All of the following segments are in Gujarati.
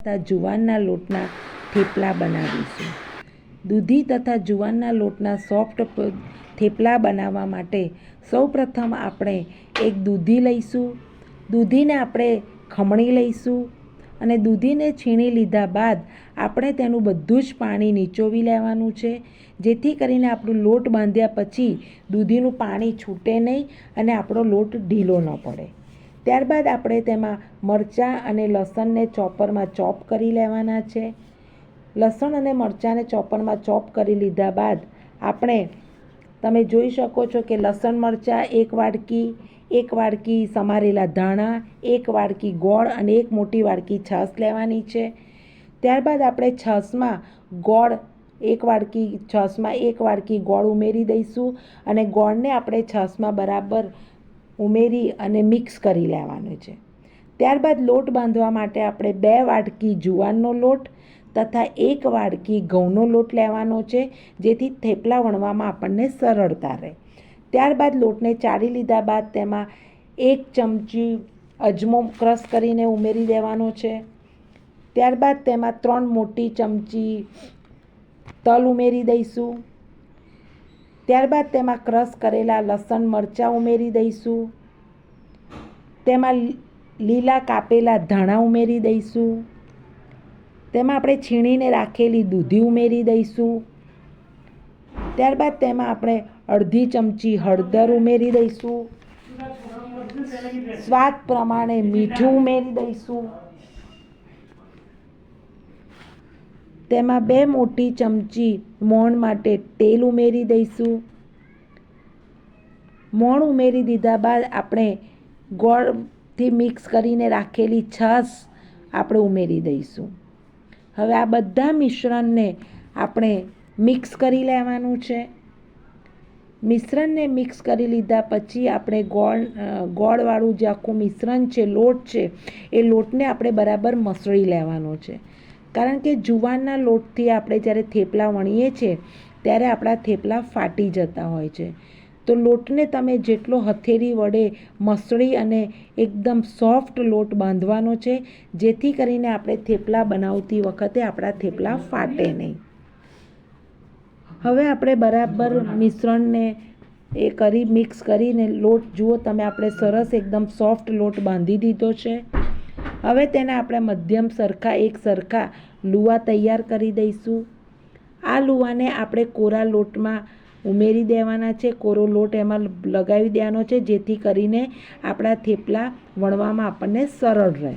જુવારના લોટના થેપલા બનાવીશું. દૂધી તથા જુવારના લોટના સોફ્ટ થેપલા બનાવવા માટે સૌપ્રથમ આપણે એક દૂધી લઈશું. દૂધીને આપણે ખમણી લઈશું અને દૂધીને છીણી લીધા બાદ આપણે તેનું બધું જ પાણી નીચોવી લેવાનું છે, જેથી કરીને આપણું લોટ બાંધ્યા પછી દૂધીનું પાણી છૂટે નહીં અને આપણો લોટ ઢીલો ન પડે. ત્યારબાદ આપણે તેમાં મરચાં અને લસણને ચોપરમાં ચોપ કરી લેવાના છે. લસણ અને મરચાંને ચોપરમાં ચોપ કરી લીધા બાદ આપણે તમે જોઈ શકો છો કે લસણ મરચાં એક વાડકી સમારેલા ધાણા, એક વાડકી ગોળ અને એક મોટી વાડકી છાશ લેવાની છે. ત્યારબાદ આપણે છાશમાં એક વાડકી ગોળ ઉમેરી દઈશું અને ગોળને આપણે છાશમાં બરાબર ઉમેરી અને મિક્સ કરી લેવાનું છે. ત્યારબાદ લોટ બાંધવા માટે આપણે 2 વાડકી જુવારનો લોટ તથા 1 વાડકી ઘઉંનો લોટ લેવાનો છે, જેથી થેપલા વણવામાં આપણને સરળતા રહે. ત્યારબાદ લોટને ચાળી લીધા બાદ તેમાં 1 ચમચી અજમો ક્રશ કરીને ઉમેરી દેવાનો છે. ત્યારબાદ તેમાં 3 મોટી ચમચી તલ ઉમેરી દઈશું. ત્યારબાદ તેમાં ક્રશ કરેલા લસણ મરચાં ઉમેરી દઈશું. તેમાં લીલા કાપેલા ધાણા ઉમેરી દઈશું. તેમાં આપણે છીણીને રાખેલી દૂધી ઉમેરી દઈશું. ત્યારબાદ તેમાં આપણે અડધી ચમચી હળદર ઉમેરી દઈશું. સ્વાદ પ્રમાણે મીઠું ઉમેરી દઈશું. તેમાં 2 મોટી ચમચી મોણ માટે તેલ ઉમેરી દઈશું. મોણ ઉમેરી દીધા બાદ આપણે ગોળથી મિક્સ કરીને રાખેલી છાશ આપણે ઉમેરી દઈશું. હવે આ બધા મિશ્રણને આપણે મિક્સ કરી લેવાનું છે. મિશ્રણને મિક્સ કરી લીધા પછી આપણે ગોળવાળું જે આખું મિશ્રણ છે, લોટ છે, એ લોટને આપણે બરાબર મસળી લેવાનો છે. કારણ કે જુવારના લોટથી આપણે જ્યારે થેપલા વણીએ છીએ ત્યારે આપણા થેપલા ફાટી જતા હોય છે. તો લોટને તમે જેટલો હથેળી વડે મસળી અને એકદમ સોફ્ટ લોટ બાંધવાનો છે, જેથી કરીને આપણે થેપલા બનાવતી વખતે આપણા થેપલા ફાટે નહીં. હવે આપણે બરાબર મિશ્રણને મિક્સ કરીને લોટ જુઓ તમે આપણે સરસ એકદમ સોફ્ટ લોટ બાંધી દીધો છે. હવે તેને આપણે મધ્યમ એક સરખા લુવા તૈયાર કરી દઈશું. આ લુવાને આપણે કોરા લોટમાં ઉમેરી દેવાના છે. કોરો લોટ એમાં લગાવી દેવાનો છે, જેથી કરીને આપણા થેપલા વણવામાં આપણને સરળ રહે.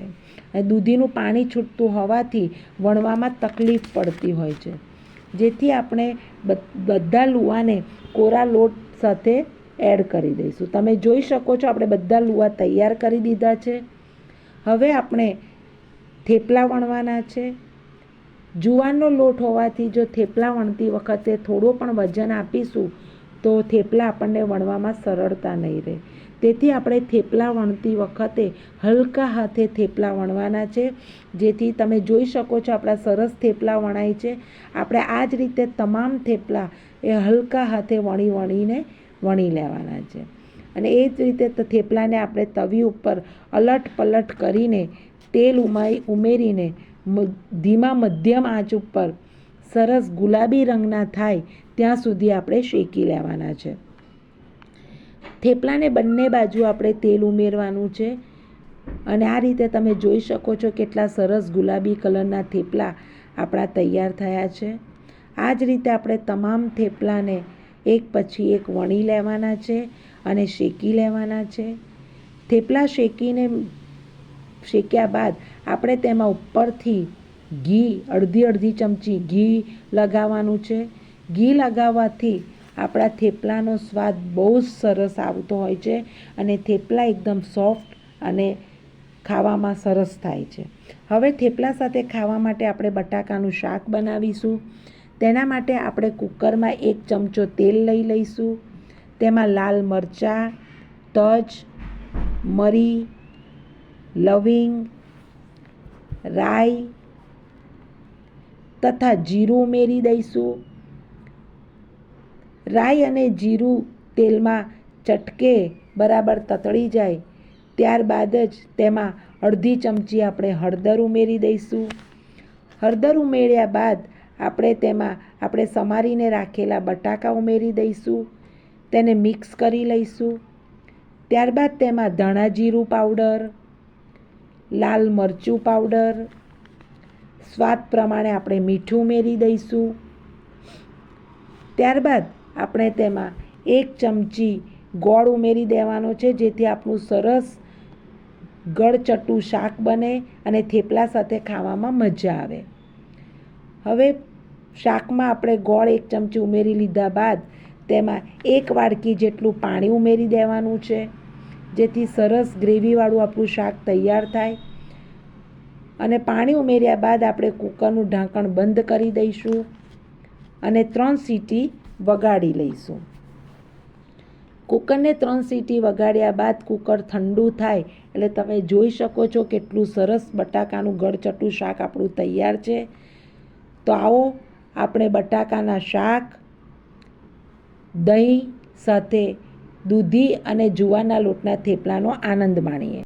દૂધીનું પાણી છૂટતું હોવાથી વણવામાં તકલીફ પડતી હોય છે, જેથી આપણે બધા લુવાને કોરા લોટ સાથે એડ કરી દઈશું. તમે જોઈ શકો છો આપણે બધા લુવા તૈયાર કરી દીધા છે. હવે આપણે થેપલા વણવાના છે. જુવારનો લોટ હોવાથી જો થેપલા વણતી વખતે થોડો પણ વજન આપીશું તો થેપલા આપણને વણવામાં સરળતા નહીં રહે. તેથી આપણે થેપલા વણતી વખતે હલકા હાથે થેપલા વણવાના છે, જેથી તમે જોઈ શકો છો આપણા સરસ થેપલા વણાય છે. આપણે આ જ રીતે તમામ થેપલા એ હલકા હાથે વણી લેવાના છે. અને એ જ રીતે થેપલાને આપણે તવી ઉપર અલટ પલટ કરીને તેલ ઉમેરીને ધીમા મધ્યમ આંચ ઉપર સરસ ગુલાબી રંગના થાય ત્યાં સુધી આપણે શેકી લેવાના છે. થેપલાને બંને બાજુ આપણે તેલ ઉમેરવાનું છે અને આ રીતે તમે જોઈ શકો છો કેટલા સરસ ગુલાબી કલરના થેપલા આપણા તૈયાર થયા છે. આ જ રીતે આપણે તમામ થેપલાને એક પછી એક વણી લેવાના છે અને શેકી લેવાના છે. થેપલા શેક્યા બાદ આપણે તેમાં ઉપરથી અડધી ચમચી ઘી લગાવવાનું છે. ઘી લગાવવાથી આપણા થેપલાનો સ્વાદ બહુ જ સરસ આવતો હોય છે અને થેપલા એકદમ સોફ્ટ અને ખાવામાં સરસ થાય છે. હવે થેપલા સાથે ખાવા માટે આપણે બટાકાનું શાક બનાવીશું. તેના માટે આપણે કુકરમાં 1 ચમચો તેલ લઈ લઈશું. તેમાં લાલ મરચાં, તજ, મરી, લવિંગ, રાઈ તથા જીરું ઉમેરી દઈશું. રાઈ અને જીરું તેલમાં ચટકે બરાબર તતળી જાય ત્યારબાદ જ તેમાં અડધી ચમચી આપણે હળદર ઉમેરી દઈશું. હળદર ઉમેર્યા બાદ આપણે સમારીને રાખેલા બટાકા ઉમેરી દઈશું. તેને મિક્સ કરી લઈશું. ત્યારબાદ તેમાં ધાણા જીરું પાવડર, લાલ મરચું પાવડર, સ્વાદ પ્રમાણે આપણે મીઠું ઉમેરી દઈશું. ત્યારબાદ આપણે તેમાં 1 ચમચી ગોળ ઉમેરી દેવાનો છે, જેથી આપણું સરસ ગળચટ્ટું શાક બને અને થેપલા સાથે ખાવામાં મજા આવે. હવે શાકમાં આપણે ગોળ 1 ચમચી ઉમેરી લીધા બાદ તેમાં 1 વાડકી જેટલું પાણી ઉમેરી દેવાનું છે, જેથી સરસ ગ્રેવીવાળું આપણું શાક તૈયાર થાય. અને પાણી ઉમેર્યા બાદ આપણે કૂકરનું ઢાંકણ બંધ કરી દઈશું અને 3 સીટી વગાડી લઈશું. કૂકરને 3 સીટી વગાડ્યા બાદ કૂકર ઠંડુ થાય એટલે તમે જોઈ શકો છો કેટલું સરસ બટાકાનું ગળચટ્ટું શાક આપણું તૈયાર છે. તો આવો આપણે બટાકાના શાક દહીં સાથે દૂધી અને જુવારના લોટના થેપલાનો આનંદ માણીએ.